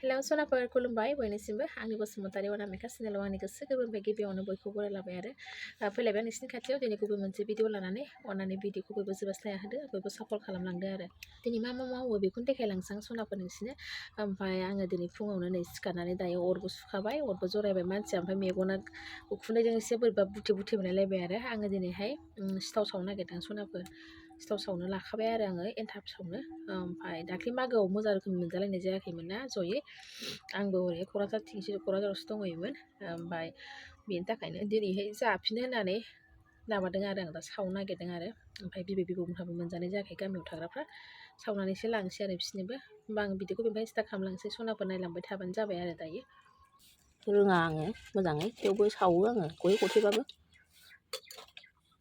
Hello सनाफोर खुलुमबाय बयनिसिमबो आंनि बसुमतारी अनामिका चेनेलाव आंनि गोसो गोरबोनिफ्राय गिबियावनो बयखौबो बरायलाबाय आरो फैलायबाय नोंसिनि खाथियाव दिनै गुबुन मोनसे भिडिअ लानानै अननानै भिडिअखौ बयबो जोबोस्लाया होदो बयबो सापर्ट खालामलांदो आरो दिनै मा मावो बेखौनो देखायलांसै आं सनाफोर नोंसिनो ओमफ्राय आङो दिनै फुङावनो नै सिखारनानै दायो अरबो सुखाबाय अरबो जरायबाय मानसिया ओमफ्राय मेगना उखुन्दैजों एसे बोरैबा बुथे मोनलायलायबाय आरो आङो दिनैहाय सिथाव सावनो नागिरदों सनाफोर सिथाव सावनो लाखाबाय आरो आङो एन्थाब सावनो ओमफ्राय दाख्लै मागोआव मोजां रोखोमनि मोनजालायनाय जायाखैमोन ना जयै आंबो ओरै क'क्राझारावसो दंहैयोमोन ओमफ्राय बेनि थाखायनो दिनैहाय जाफिनो होननानै माबादों आरो आं दा सावनो नागिरदों आरो ओमफ्राय बिबैमोनहाबो मोनजानाय जायाखै गामियाव थाग्राफ्रा सावनानैसो लांसै आरो बिसोरनोबो होमबा आं बिदिखौ बेनिफ्राय स्टार्ट खालामलांसै सनाफोर नायलांबाय थाबानो जाबाय आरो दायो रोङा आङो मोजाङै थेवबो सावो आङो गय गथेबाबो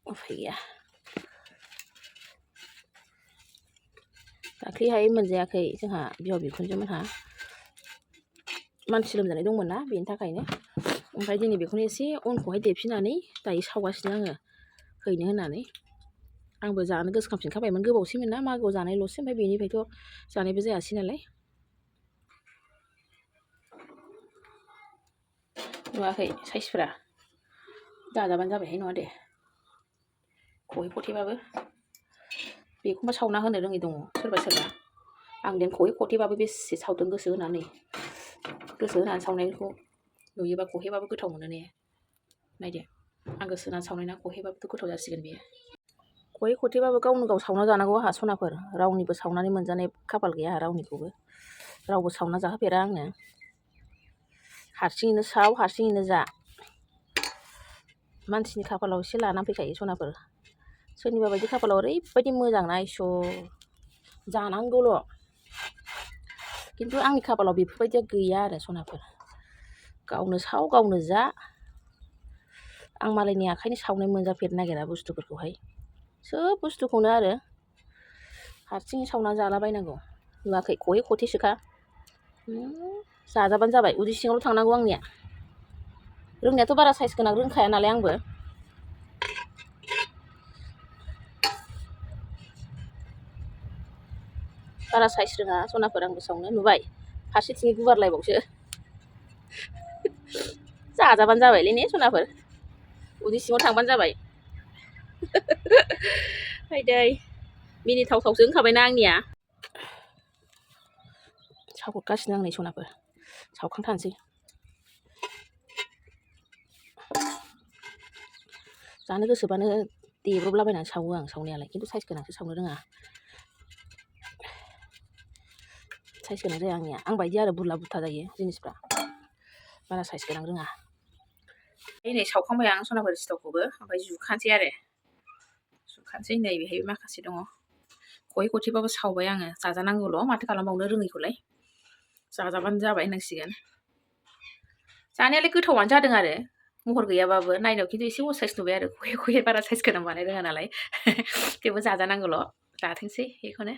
उफाय गैया दाख्लैहाय मोनजायाखै जोंहा बिहाव बिखुनजोमोनहा मानसि लोमजानाय दंमोन ना बेनि थाखायनो ओमफ्राय दिनै बेखौनो एसे अनखौहाय देफिननानै दायो सावगासिनो आङो हैनो होननानै आंबो जानो गोसोखांफिनखाबायमोन गोबावसैमोन ना मागोआव जानायल'सै ओमफ्राय बेनिफ्रायथ' जानायबो जायासै नालाय नुवाखै साइसफोरा जाजाबानो जाबायहाय नङा दे खहे खथेबाबो बेखौबा सावना होनो रोङै दङ सोरबा आं देन खहे खथेबाबो बेसे सावदों गोसो होनानै सावनायखौ नुयोबा खहेबाबो गोथाव मोनो ने नायदो आं गोसो होनानै सावनाय ना खहेबाबोथ' गोथाव जासिगोन बेयो खहे खथेबाबो गावनो गाव सावना जानांगौ आंहा सनाफोर रावनिबो सावनानै मोनजानाय खाफाल गैया आंहा रावनिखौबो रावबो सावना जाहोफेरा आंनो हारसिङैनो साव हारसिङैनो जा मानसिनि खाफालाव एसे लाना फैखायो सनाफोर सोरनिबा बायदि खाफालाव ओरैबायदि मोजां ना इस'र जानांगौल' खिन्थु आंनि खाफालाव बेफोरबायदिया गैया आरो सनाफोर गावनो साव गावनो जा आं मालायनि आखाइनि सावनाय मोनजाफेरनो नागिरा बुस्थुफोरखौहाय सोब बुस्थुखौनो आरो हारसिङै सावना जालाबायनांगौ नुवाखै खहे खथेसोखा जाजाबानो जाबाय उदै सिङावल' थांनांगौ आंनिया रोंनायाथ' बारा साइज गोनां रोंखाया नालाय आंबो बारा साइज रोङा सनाफोर आंबो सावनो नुबाय फारसेथिं गुवारलायबावसो जाजाबानो जाबायलै ने सनाफोर उदै सिङाव थांबानो जाबाय फैदै मिनिथावथावसो होनखाबायना आंनिया सावहरगासिनो आं नै सनाफोर सावखांथारनोसै जानो गोसोबानो देब्रबलाबायनानै सावो आं सावनायालाय खिन्थु साइज गोनांसो सावनो रोङा साइज गोनां जाया आंनिया आं बायदि आरो बुरला बुरथा जायो जिनिसफ्रा बारा साइज गोनां रोङा नै सावखांबाय आं सनाफोर सिथावखौबो ओमफ्राय जुखानोसै नै बेहाय माखासे दङ खहे खथेबाबो सावबाय आङो जाजानांगौल' माथो खालामबावनो रोङैखौलाय जाजाबानो जाबाय होननांसिगोन जानायालाय गोथावानो जादों आरो महर गैयाबाबो नायनायाव खिन्थु एसे असाइस नुबाय आरो खहे बारा साइज गोनां बानाय रोङा नालाय थेवबो जाजानांगौल' जाथोंसै बेखौनो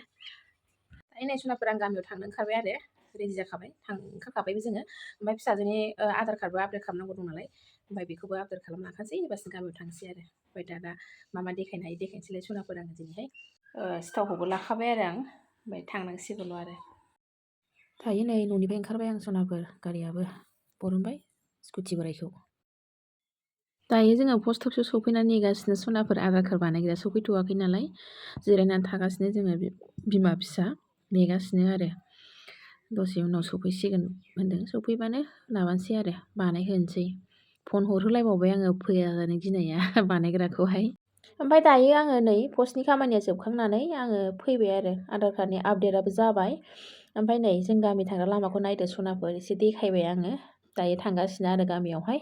दायो सनाफोर आं गामियाव थांनो ओंखारबाय आरो रेडि जाखाबाय ओंखारखाबायबो जोङो ओमफ्राय फिसाजोनि आधार कार्डबो आपडेट खालामनांगौ दं नालाय ओमफ्राय बेखौबो आपडेट खालामनो लाखानोसै एबारसो गामियाव थांसै आरो ओमफ्राय दा मा देखायनो हायो देखायनोसैलाय सनाफोर आङो दिनैहाय सिथावखौबो लाखाबाय आरो आं ओमफ्राय थांनांसिगौल' आरो दायो नै न'निफ्राय ओंखारबाय आं सनाफोर गारियाबो बरनबाय स्कुटि बोरायखौ दायो जोङो पस्ट अफिसाव सफैनानै नेगासिनो सनाफोर आधार कार्ड बानायग्रा सफैथ'वाखै नालाय जिरायनानै थागासिनो जोङो बिमा फिसा नेगासिनो आरो दसे उनाव सफैसिगोन होनदों सफैबानो माबानोसै आरो बानायहोनोसै फन हरहोलायबावबाय आङो फैयानो गिनाया बानायग्राखौहाय ओमफ्राय दायो आङो नै पस्टनि खामानिया जोबखांनानै आङो फैबाय आरो आधार कार्डनि आपडेटआबो जाबाय ओमफ्राय नै जों गामि थांग्रा लामाखौ नायदो सनाफोर एसे देखायबाय आङो दायो थांगासिनो आरो गामियावहाय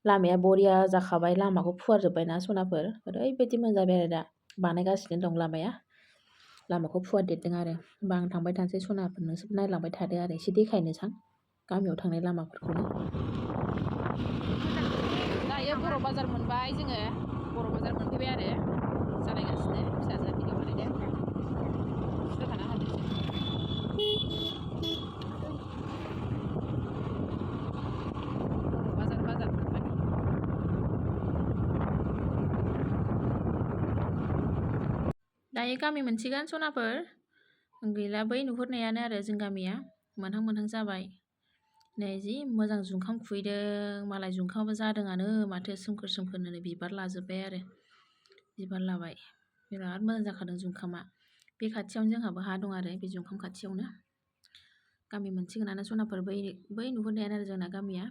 लामाया बरिया जाखाबाय लामाखौ फुवारजोब्बायना सनाफोर ओरैबायदि मोनजाबाय आरो दा बानायगासिनो दं लामाखौ फुवारदेरदों आरो होमबा आं थांबाय थानोसै सनाफोर नोंसोर नायलांबाय थादो आरो एसे देखायनोसां गामियाव थांनाय लामाफोरखौनो दायो बर' बाजार मोनबाय जोङो बर' बाजार मोनफैबाय आरो जालायगासिनो फिसाजोआ भिडिअ बानायदों रोगाना होदो बाजार मोनबाय दायो गामि मोनसिगोन सनाफोर गैला बै नुहुरनायानो आरो जों गामिया मोनहां जाबाय नै जि मोजां जुखाम खुबैदों मालाय जुखामाबो जादोंआनो माथो सोमखोर सोमखोरनो बिबार लाजोब्बाय आरो बिबार लाबाय बिराद मोजां जाखादों जुखामा। बे खाथियावनो जोंहाबो हा दं आरो बे जुखाम खाथियावनो गामि मोनसिगोनानो सनाफोर बै नुहुरनायानो आरो जोंना गामिया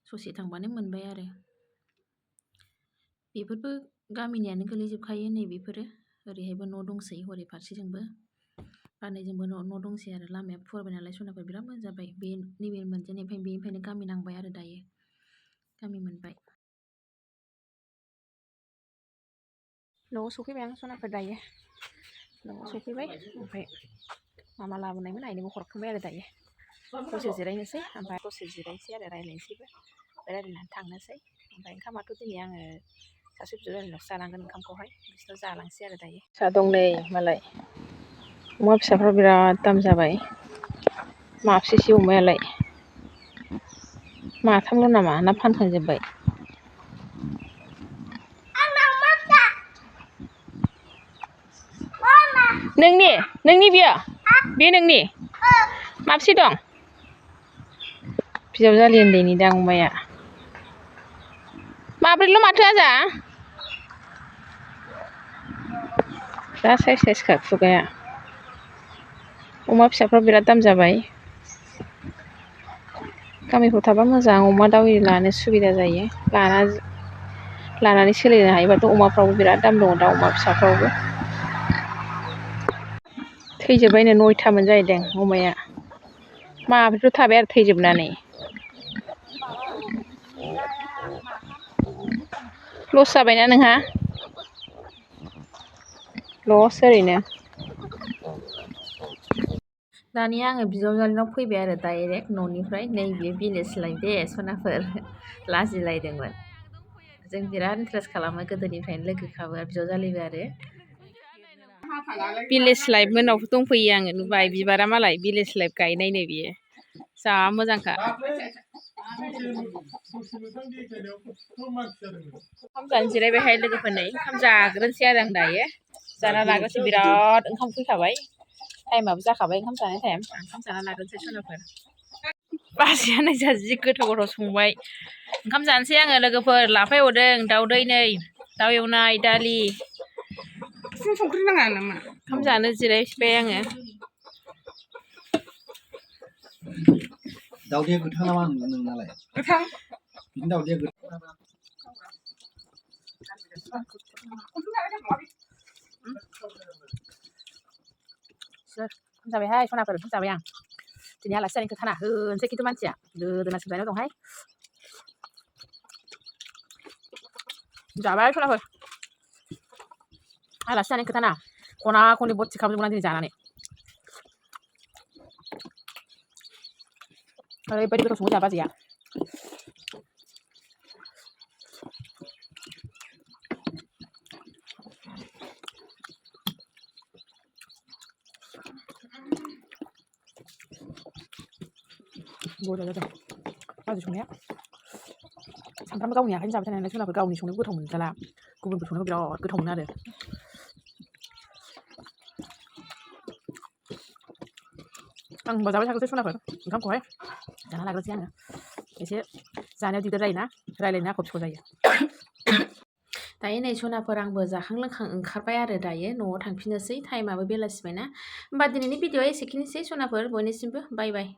ससे थांबानो मोनबाय आरो बेफोरबो गामिनियानो गोलैजोबखायो नै बेफोरो ओरैहायबो न' दंसै हरै फारसेजोंबो फारनैजोंबो न' दंसै आरो लामाया फुवारबाय नालाय सनाफोर बिराद मोजां जाबाय बे नैबे मोनजेननायनिफ्राय बेनिफ्रायनो गामि नांबाय आरो दायो गामि मोनबाय। न'आव सफैबाय आं सनाफोर दायो न'आव सफैबाय ओमफ्राय मामा लाबोनायमोन आइनोबो हरखांबाय आरो दायो दसे जिरायनोसै ओमफ्राय दसे जिरायनोसै आरो रायज्लायनोसैबो रायज्लायनानै थांनोसै ओमफ्राय ओंखामाथ' दिनै आङो सासे बिजावजालिनावसो जालांगोन ओंखामखौहाय बिसोरनाव जालांसै आरो दायो। फिसा दं नै मालाय अमा फिसाफ्रा बिराद दाम जाबाय माबेसेसो अमायालाय माथामल' नामा ना फानखांजोब्बाय? नोंनि बियो बे नोंनि माबेसे दं? बिजावजालि उन्दैनि दां अमाया माब्रैल' माथो आजा जा साइस साइसखा खुगाया अमा फिसाफ्रा बिराद दाम जाबाय। गामिफ्राव थाबा मोजां अमा दाउ एरि लानो सुबिदा जायो लानानै सोलिनो हायोबाथ' अमाफ्रावबो बिराद दाम दङ दाउ अमा फिसाफ्रावबो थैजोब्बायनो 9थामोन जाहैदों अमाया माब्रैल' थाबाय आरो थैजोबनानै लस जाबायना नोंहा लस ओरैनो दानिया आङो बिजावजालिनाव फैबाय आरो डाइरेक्ट न'निफ्राय नैबे भिलेजलाय दे सनाफोर लाजिलायदोंमोन जों बिराद इन्टारेस्ट खालामो गोदोनिफ्रायनो लोगोखाबो बिजावजालिबो आरो भिलेज लाइफ मोनाव दंफैयो आङो नुबाय बिबारा मालाय भिलेज लाइफ गायनायनो बियो जा मोजांखा ओंखाम जानो जिरायबायहाय लोगोफोरनै ओंखाम जाग्रोनोसै आरो आं दायो जाना लाग्रोसै बिराद ओंखाम फैखाबाय टाइमाबो जाखाबाय ओंखाम जानाय टाइम ओंखाम जाना लाग्रोनोसै सनाफोर बाजैयानो जा जि गोथाव गोथाव संबाय ओंखाम जानोसै आङो लोगोफोर लाफा एवदों दाउदै नै दाउ एवनाय दालि संख्रि नाङा नामा ओंखाम जानो जिरायबाय आङो दाउदैया गोथां नामा नोंनालाय गोथां बिनि दाउदैया गोथां जाबायहाय सनाफोर ओंखाम जाबाय आं दिनै आलासि जानायनि खोथाना होनोसै खिन्थु मानसिया गोदोना सोंनानै दंहाय जाबाय सनाफोर आलासि जानायनि खोथाना खना खनि बथि खालामजोबगोन दिनै जानानै ओरैबायदि गोथाव सङो जोंहा बाजैया बरिया जादों बाजै संनाया सानफ्रामबो गावनि आखाइजों जाबाय थानाय सनाफोर गावनि संनायखौ गोथाव मोनजाला गुबुनफोर संनायखौ बिराद गोथाव मोनो आरो आं होनबा जाबाय थाग्रोसै सनाफोर ओंखामखौहाय जाना लाग्रोसै आङो एसे जानायाव दिगदार जायोना रायज्लायनो आख' फिख' जायो दायो नै सनाफोर आंबो जाखां लोंखां ओंखारबाय आरो दायो न'आव थांफिननोसै टाइमाबो बेलासिबायना होमबा दिनैनि भिडिअआ एसेखिनिसै सनाफोर बयनिसिमबो बाय बाय।